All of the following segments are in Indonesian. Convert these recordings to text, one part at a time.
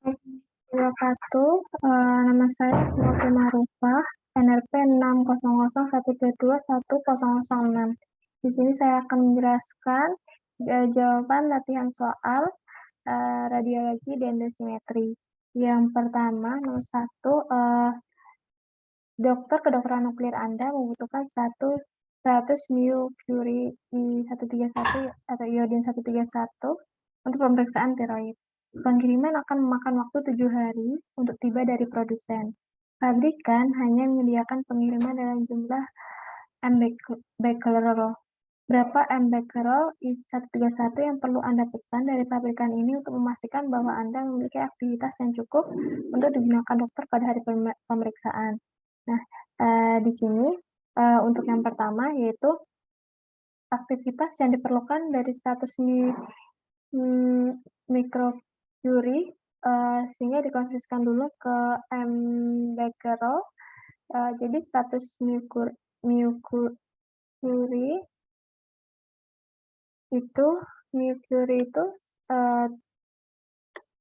Wabarakatuh, nama saya Asmaul Marufah, NRP 60012210006. Di sini saya akan menjelaskan jawaban latihan soal radiologi dendosimetri. Yang pertama, nomor 1, dokter kedokteran nuklir Anda membutuhkan 100 μ Curie I131 atau iodin 131 untuk pemeriksaan tiroid. Pengiriman akan memakan waktu 7 hari untuk tiba dari produsen. Pabrikan hanya menyediakan pengiriman dalam jumlah becquerel. Berapa becquerel I131 yang perlu Anda pesan dari pabrikan ini untuk memastikan bahwa Anda memiliki aktivitas yang cukup untuk digunakan dokter pada hari pemeriksaan. Nah, di sini untuk yang pertama yaitu aktivitas yang diperlukan dari 100 mikrocurie sehingga dikonversikan dulu ke becquerel. Jadi 100 mikrocurie itu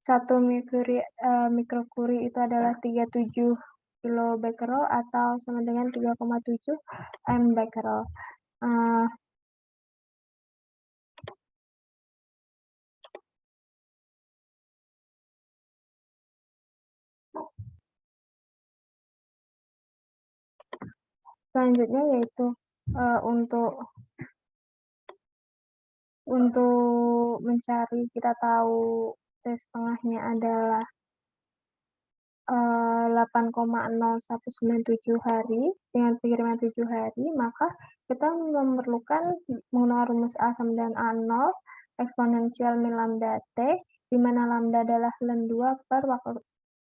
1 mikrocurie itu adalah 37 kilobecquerel atau sama dengan 3,7 becquerel. Selanjutnya yaitu untuk mencari, kita tahu T setengahnya adalah 8,0197 hari dengan pengiriman 7 hari, maka kita memerlukan menggunakan rumus A sama dengan A0 eksponensial min lambda T, di mana lambda adalah ln 2 per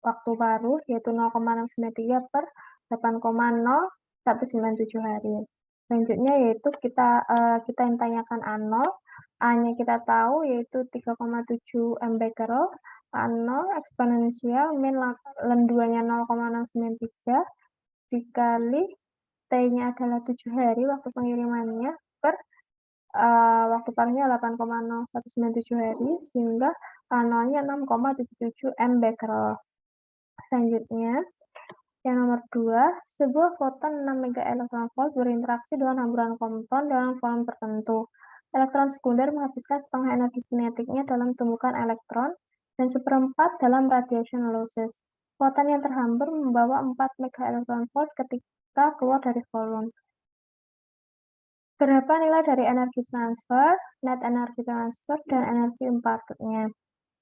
waktu baru, yaitu 0,693 per 8,0197 hari. Selanjutnya yaitu kita yang tanyakan A0, A-nya kita tahu yaitu 3,7 becquerel, A0 eksponensial min ln 2-nya 0,693 dikali T-nya adalah 7 hari waktu pengirimannya per waktu paruhnya 8,0197 hari, sehingga A0-nya 6,77 becquerel. Selanjutnya, yang nomor 2, sebuah foton 6 megaelektronvolt berinteraksi dengan hamburan kompon dalam volume tertentu. Elektron sekunder menghabiskan setengah energi kinetiknya dalam tumbukan elektron dan seperempat dalam radiation losses. Foton yang terhambur membawa 4 megaelektronvolt ketika keluar dari volume. Berapa nilai dari energi transfer, net energi transfer, dan energi impartednya?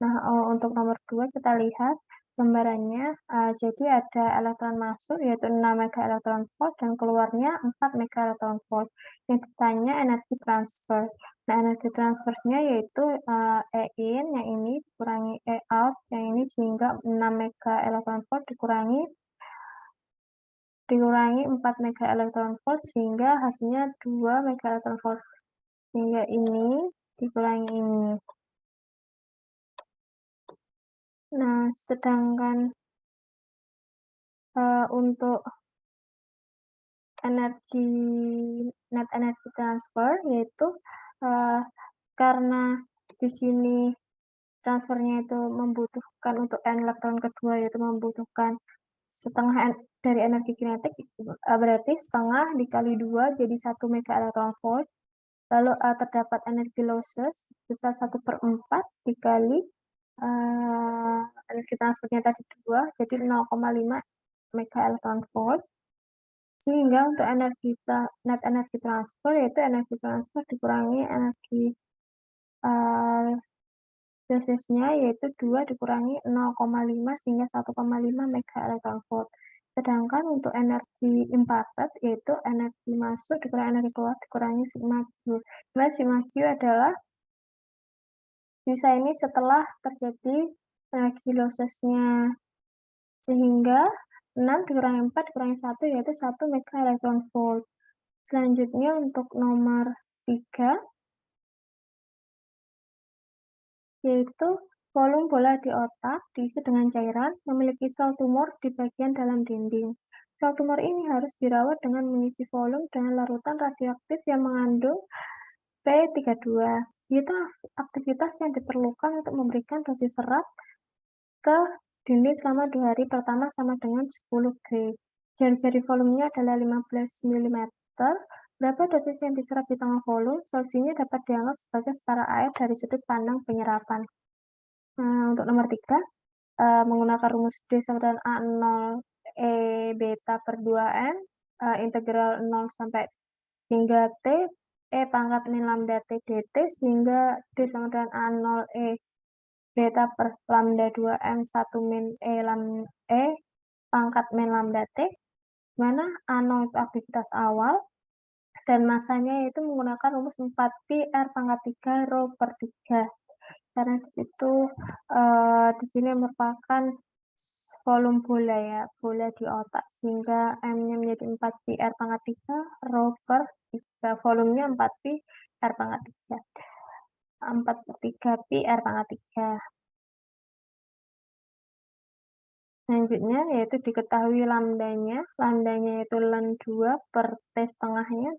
Nah, untuk nomor 2 kita lihat gambarannya. Jadi ada elektron masuk yaitu 6 megaelektronvolt dan keluarnya 4 megaelektronvolt. Yang ditanya energi transfer. Nah, energi transfernya yaitu E in yang ini dikurangi E out yang ini, sehingga 6 megaelektronvolt dikurangi 4 megaelektronvolt sehingga hasilnya 2 megaelektronvolt. Sehingga ini dikurangi ini. Nah, sedangkan untuk net energi transfer yaitu karena di sini transfernya itu membutuhkan untuk elektron kedua yaitu membutuhkan setengah dari energi kinetik, berarti setengah dikali 2 jadi 1 megaelektronvolt. Lalu terdapat energi losses besar 1/4 dikali energi transfernya tadi 2, jadi 0,5 megaelektronvolt. Sehingga untuk net energi transfer yaitu energi transfer dikurangi energi dosisnya yaitu 2 dikurangi 0,5 sehingga 1,5 megaelektronvolt. Sedangkan untuk energi imparted yaitu energi masuk dikurangi energi keluar dikurangi sigma Q. Nah, sigma Q adalah sisa ini setelah terjadi energi lossesnya, sehingga 6 dikurangi 4 dikurangi 1 yaitu 1 megaelektronvolt. Selanjutnya untuk nomor 3 yaitu volume bola di otak diisi dengan cairan memiliki sel tumor di bagian dalam dinding. Sel tumor ini harus dirawat dengan mengisi volume dengan larutan radioaktif yang mengandung P32. Yaitu aktivitas yang diperlukan untuk memberikan dosis serat ke dinding selama 2 hari pertama sama dengan 10 gray. Jari-jari volumenya adalah 15 milimeter. Berapa dosis yang diserap di tengah volume? Solusinya dapat dianggap sebagai setara air dari sudut pandang penyerapan. Nah, untuk nomor 3, menggunakan rumus D sama dengan A0 E beta per 2N, integral 0 sampai hingga T, E pangkat min lambda T dt, sehingga D sama dengan A0 E beta per lambda 2M 1 min E pangkat min lambda T, mana A0 itu aktivitas awal, dan masanya yaitu menggunakan rumus 4pi R pangkat 3 rho per 3. Karena di situ di sini merupakan volume bola ya, bola di otak, sehingga M-nya menjadi 4pi R pangkat 3 rho per 3. Volumenya 4pi R pangkat 3. 4/3 pi R pangkat 3. Selanjutnya yaitu diketahui lambdanya yaitu ln 2 per T setengahnya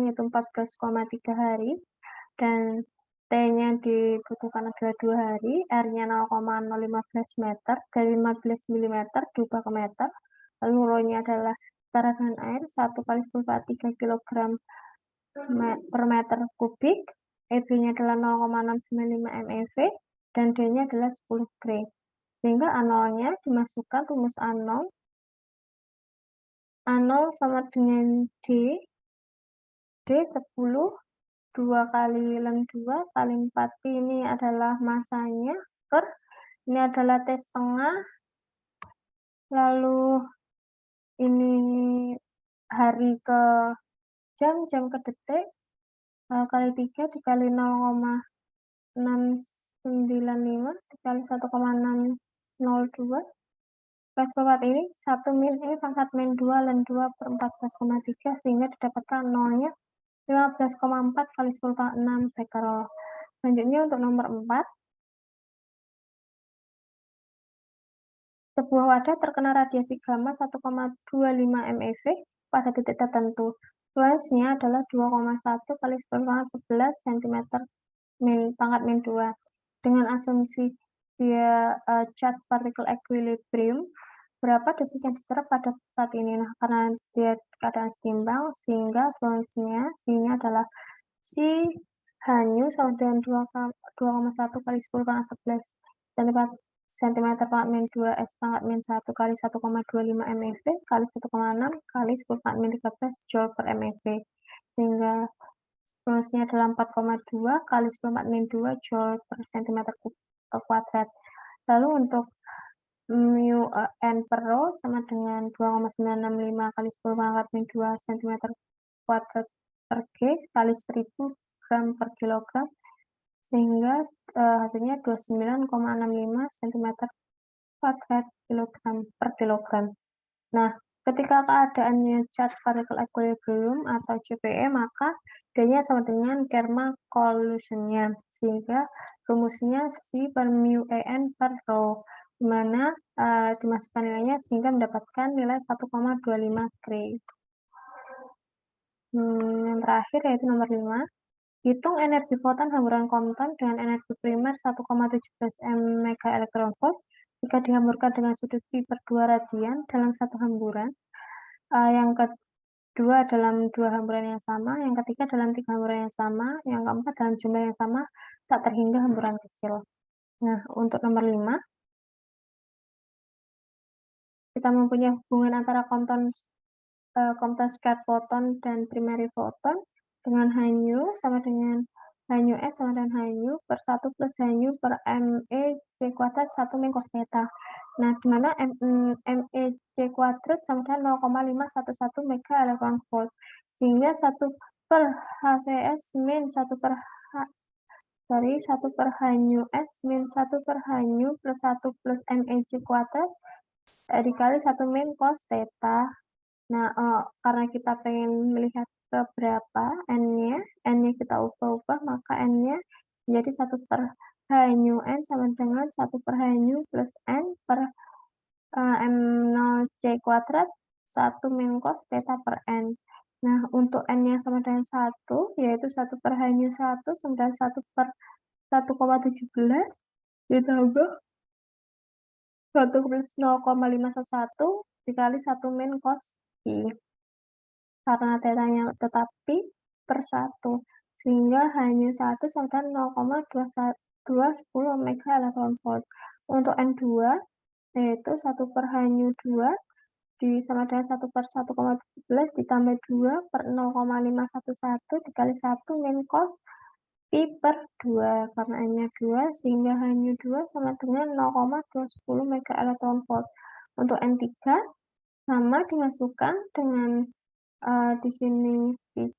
yaitu 14,3 hari, dan T-nya dibutuhkan adalah 2 hari, R-nya 0,015 meter, dari 15 mm diubah ke meter, lalu Rho-nya adalah setara dengan air 1 kali 10⁻³ kg per meter kubik, EB-nya adalah 0,695 MeV, dan D-nya adalah 10 gray. Sehingga A0-nya dimasukkan rumus A0 sama dengan D 10, 2 kali ln 2 kali 4pi, ini adalah masanya, per ini adalah T setengah, lalu ini hari ke jam ke detik, kali 3 dikali 0,695 dikali 1,602, plus 4 ini 1 min ini pangkat min 2 ln 2 per 14,3, sehingga didapatkan 0-nya 15,4 kali 10⁻6 becquerel. Selanjutnya untuk nomor 4, sebuah wadah terkena radiasi gamma 1,25 MeV pada titik tertentu. Fluence-nya adalah 2,1 kali 10⁻11 cm pangkat min 2. Dengan asumsi dia charge particle equilibrium, berapa dosis yang diserap pada saat ini? Nah, karena dia keadaan seimbang, sehingga fluence-nya C-nya adalah C hanya sama dengan 2,1 kali 10⁻11 cm pangkat min 2 S pangkat min 1 kali 1,25 MeV kali 1,6 kali 10⁻13 joule per MeV, sehingga fluence-nya adalah 4,2 kali 10⁻2 joule per cm kuadrat. Lalu untuk mu N per rho sama dengan 2,965 kali 10⁻2 cm kuadrat per G kali 1000 gram per kilogram, sehingga hasilnya 29,65 cm kuadrat per kilogram. Nah, ketika keadaannya charge particle equilibrium atau CPE, maka D-nya sama dengan Kerma collusion-nya, sehingga rumusnya C per mu En per rho, di mana dimasukkan nilainya sehingga mendapatkan nilai 1,25 gray. Yang terakhir yaitu nomor 5. Hitung energi foton hamburan Compton dengan energi primer 1,17 MeV jika dihamburkan dengan sudut pi per 2 radian dalam satu hamburan. Yang kedua dalam 2 hamburan yang sama, yang ketiga dalam 3 hamburan yang sama, yang keempat dalam jumlah yang sama, tak terhingga hamburan kecil. Nah, untuk nomor 5, kita mempunyai hubungan antara Compton squared photon dan primary photon dengan hnu sama dengan hnu S sama dengan hnu per 1 plus hnu per MEC kuadrat 1 min cos theta. Nah, di mana MEC kuadrat sama dengan 0,511 mega electron volt, sehingga 1 per HVS min 1 per hnu S min 1 per hnu plus 1 plus MEC kuadrat dikali 1 min cos theta. Nah, karena kita pengen melihat berapa N-nya kita ubah-ubah, maka N-nya menjadi 1 per hnu N sama dengan 1 per hnu plus N per M0C kuadrat 1 min cos theta per N. Nah, untuk N-nya sama dengan 1, yaitu 1 per hnu 1 sama dengan 1 per 1,17 ditambah 1 plus 0,511 dikali 1 min cos I. Karena tetanya tetapi per 1, sehingga H-1 sama dengan 0,210 omega elektron volt. Untuk N2, yaitu 1 per H-2 sama dengan 1 per 1,17 ditambah 2 per 0,511 dikali 1 min cos Pi per 2, karena N-nya 2, sehingga H-2 sama dengan 0,210 mega elektron volt. Untuk N3, sama dimasukkan dengan di sini 3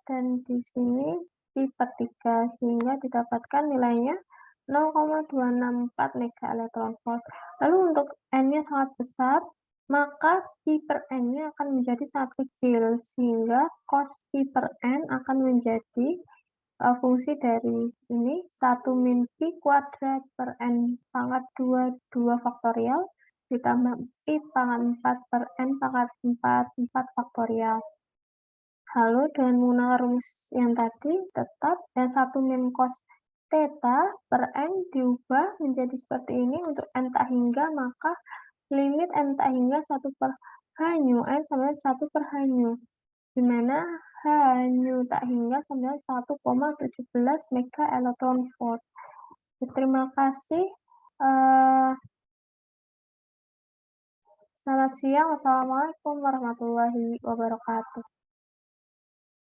dan di sini Pi per 3, sehingga didapatkan nilainya 0,264 mega elektron volt. Lalu untuk N-nya sangat besar, maka Pi per N-nya akan menjadi sangat kecil, sehingga cos Pi per N akan menjadi fungsi dari ini 1 min Pi kuadrat per N pangkat 2 faktorial ditambah Pi pangkat 4 per N pangkat 4 faktorial. Lalu dengan menggunakan rumus yang tadi tetap dan 1 min cos theta per N diubah menjadi seperti ini untuk N tak hingga, maka limit N tak hingga 1 per H-nu N sama dengan 1 per H-nu, di mana H-nu tak hingga sama dengan 1,17 mega elektron volt. Terima kasih. Selamat siang. Wassalamualaikum warahmatullahi wabarakatuh.